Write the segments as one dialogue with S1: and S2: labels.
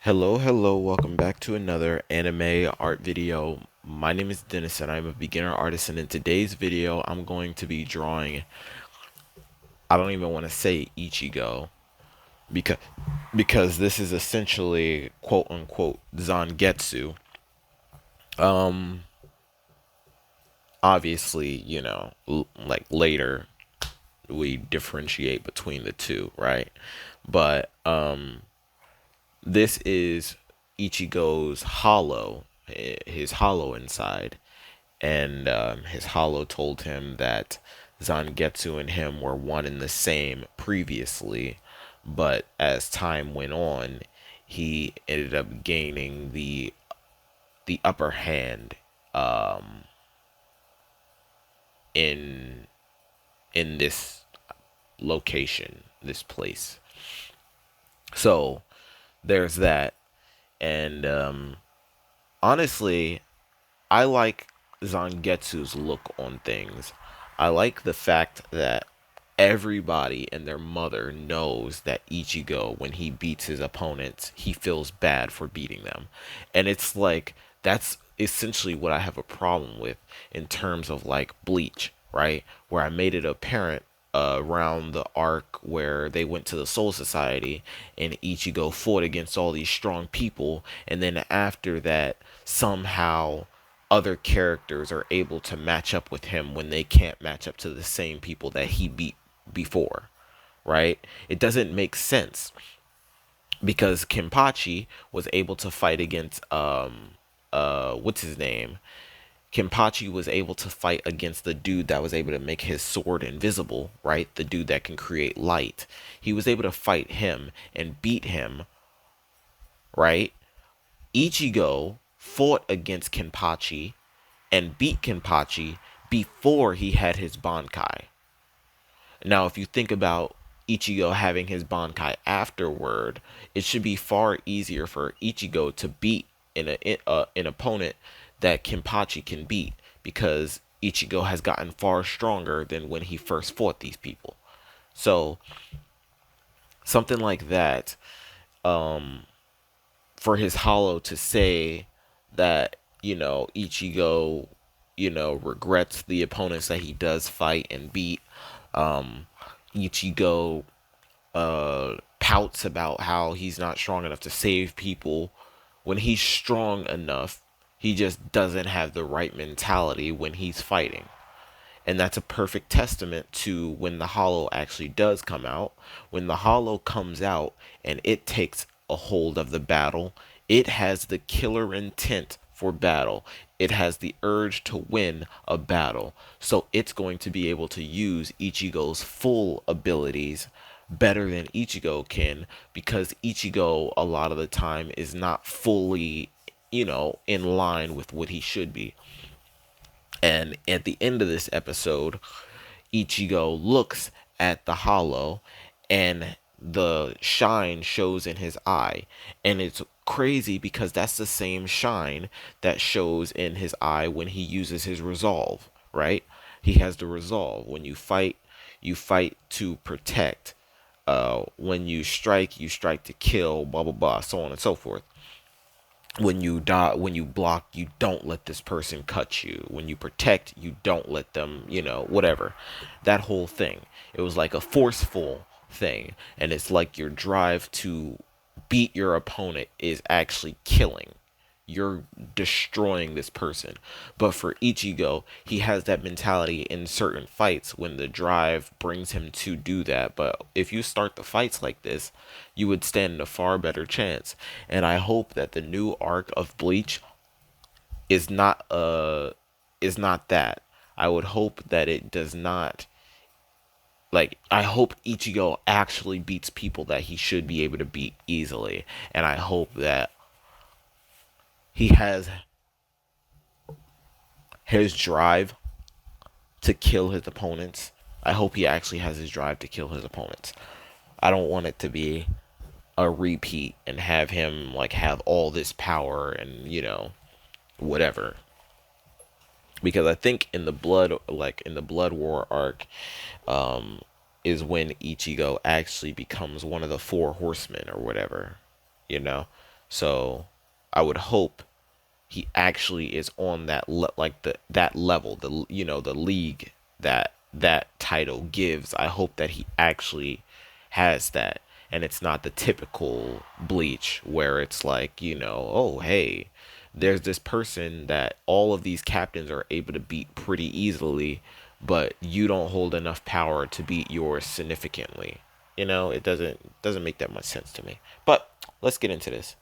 S1: Hello, welcome back to another anime art video. My name is Dennis and I'm a beginner artist, and in today's video I'm going to be drawing, I don't even want to say Ichigo because this is essentially quote unquote Zangetsu. Um Obviously, like later we differentiate between the two, right? But this is Ichigo's hollow, his hollow inside, and his hollow told him that Zangetsu and him were one and the same previously, but as time went on, he ended up gaining the upper hand um, in in this location, this place. So there's that, and honestly, I like Zangetsu's look on things. I like the fact that everybody and their mother knows that Ichigo, when he beats his opponents, he feels bad for beating them. And it's like, that's essentially what I have a problem with in terms of like Bleach, right? Where I made it apparent around the arc where they went to the Soul Society and Ichigo fought against all these strong people, and then after that, somehow other characters are able to match up with him when they can't match up to the same people that he beat before, right? It doesn't make sense because Kenpachi was able to fight against what's his name? Kenpachi was able to fight against the dude that was able to make his sword invisible, right? The dude that can create light. He was able to fight him and beat him, right? Ichigo fought against Kenpachi and beat Kenpachi before he had his Bankai. Now, if you think about Ichigo having his Bankai afterward, it should be far easier for Ichigo to beat an opponent that Kenpachi can beat, because Ichigo has gotten far stronger than when he first fought these people. So something like that, for his hollow to say that, Ichigo, regrets the opponents that he does fight and beat. um Ichigo pouts about how he's not strong enough to save people, when he's strong enough. He just doesn't have the right mentality when he's fighting. And that's a perfect testament to when the hollow actually does come out. When the hollow comes out and it takes a hold of the battle, it has the killer intent for battle. It has the urge to win a battle. So it's going to be able to use Ichigo's full abilities better than Ichigo can, because Ichigo a lot of the time is not fully, in line with what he should be. And at the end of this episode, Ichigo looks at the hollow and the shine shows in his eye. And it's crazy because that's the same shine that shows in his eye when he uses his resolve, right? He has the resolve. When you fight to protect. When you strike to kill, blah blah blah, so on and so forth. When you die, when you block, you don't let this person cut you. When you protect, you don't let them, whatever. That whole thing, it was like a forceful thing, and it's like your drive to beat your opponent is actually killing. You're destroying this person. But for Ichigo, he has that mentality in certain fights when the drive brings him to do that. But if you start the fights like this, you would stand a far better chance. And I hope that the new arc of Bleach is not that. I would hope that it does not, like, I hope Ichigo actually beats people that he should be able to beat easily. And I hope that he has his drive to kill his opponents. I hope he actually has his drive to kill his opponents. I don't want it to be a repeat and have him like have all this power and, whatever. Because I think in the Blood War arc, is when Ichigo actually becomes one of the four horsemen or whatever, you know. So I would hope he actually is on like that level, the the league that that title gives. I hope that he actually has that, and it's not the typical Bleach where it's like, oh hey, there's this person that all of these captains are able to beat pretty easily, but you don't hold enough power to beat yours significantly. It doesn't make that much sense to me. But let's get into this.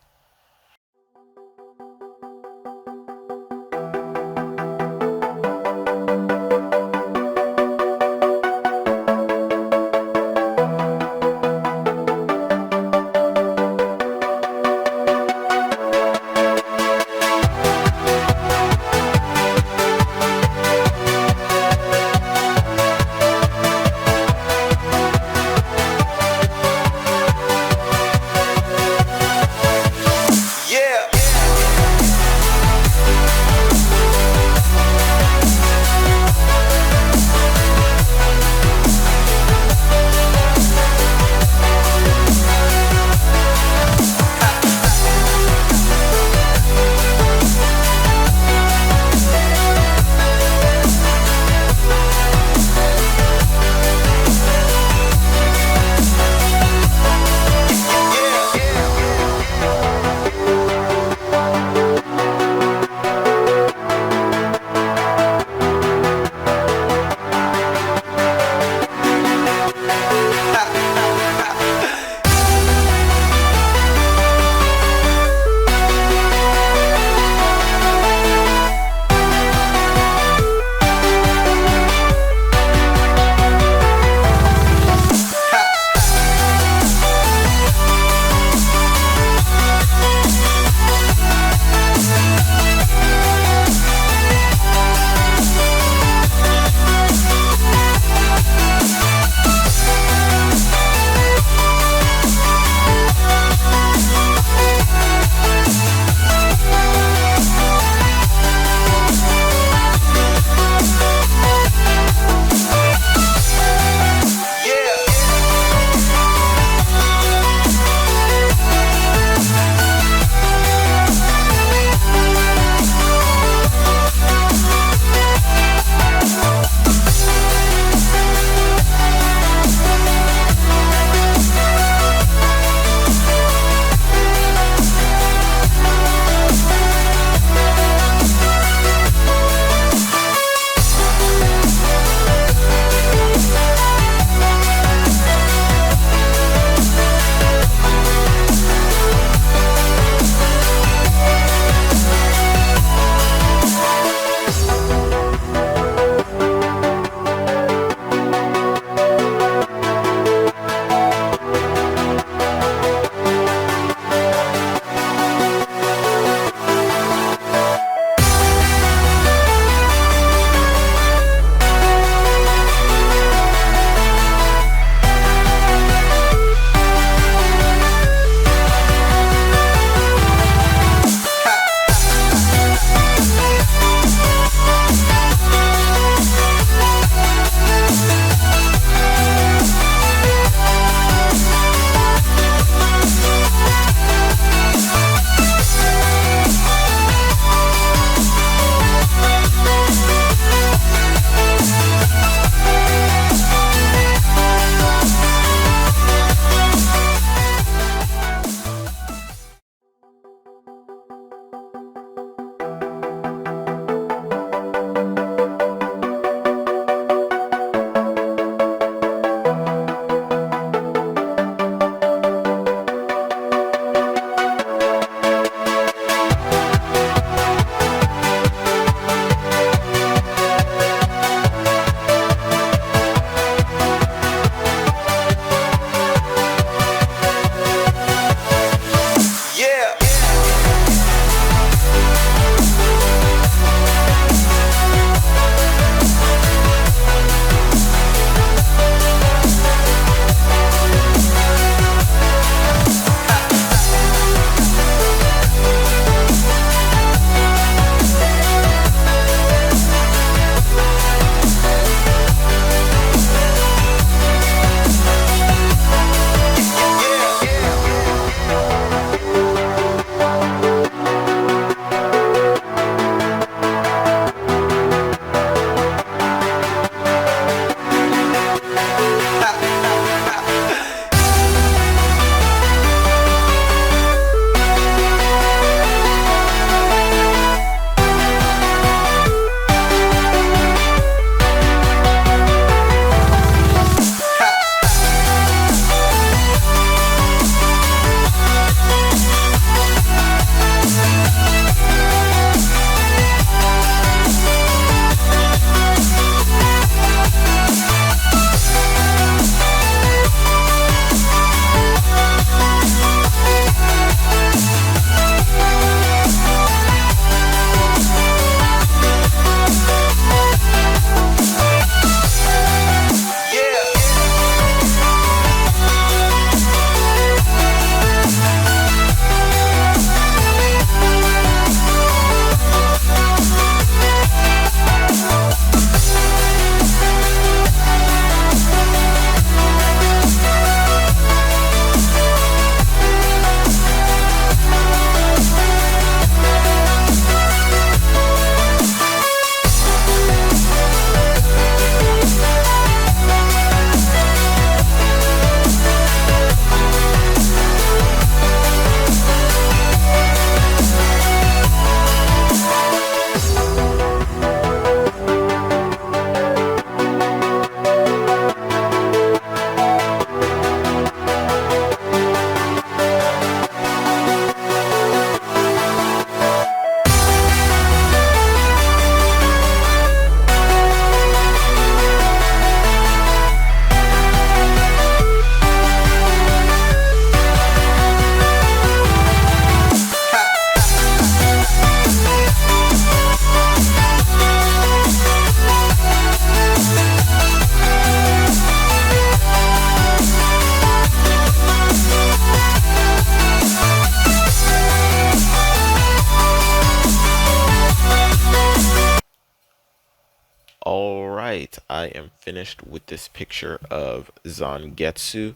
S1: I am finished with this picture of Zangetsu.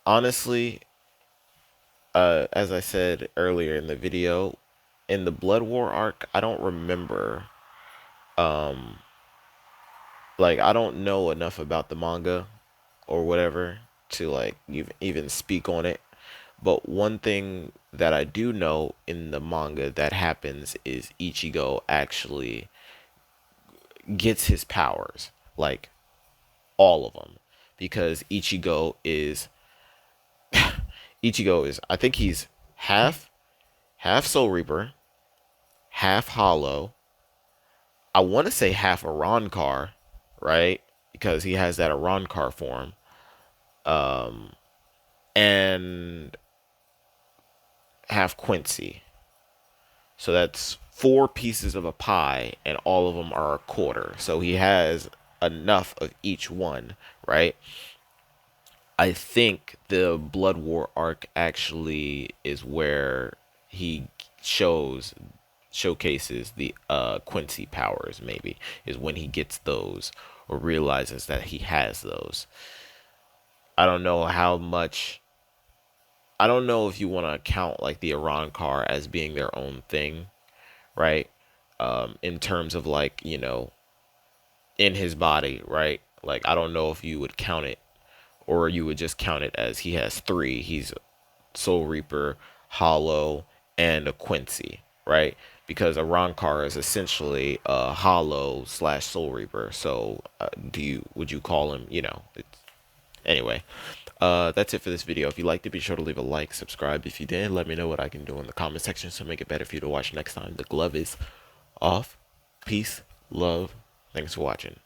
S1: Honestly, as I said earlier in the video, in the Blood War arc, I don't remember, um, like, I don't know enough about the manga or whatever to, like, even speak on it. But one thing that I do know in the manga that happens is Ichigo actually gets his powers, like all of them, because Ichigo is, I think he's half Soul Reaper, half Hollow. I want to say half Arankar, right? Because he has that Arankar form. Um, and half Quincy. So that's four pieces of a pie, and all of them are a quarter. So he has enough of each one, right? I think the Blood War arc actually is where he shows showcases the Quincy powers. Maybe is when he gets those or realizes that he has those. I don't know how much. I don't know if you want to count like the Iran car as being their own thing, right? In terms of like, in his body, right? Like, I don't know if you would count it, or you would just count it as he has three. He's Soul Reaper, Hollow, and a Quincy, right? Because a Rankar is essentially a Hollow slash Soul Reaper. So, would you call him? Anyway. That's it for this video. If you liked it, be sure to leave a like, subscribe if you did. Let me know what I can do in the comment section to make it better for you to watch next time. The glove is off. Peace, love. Thanks for watching.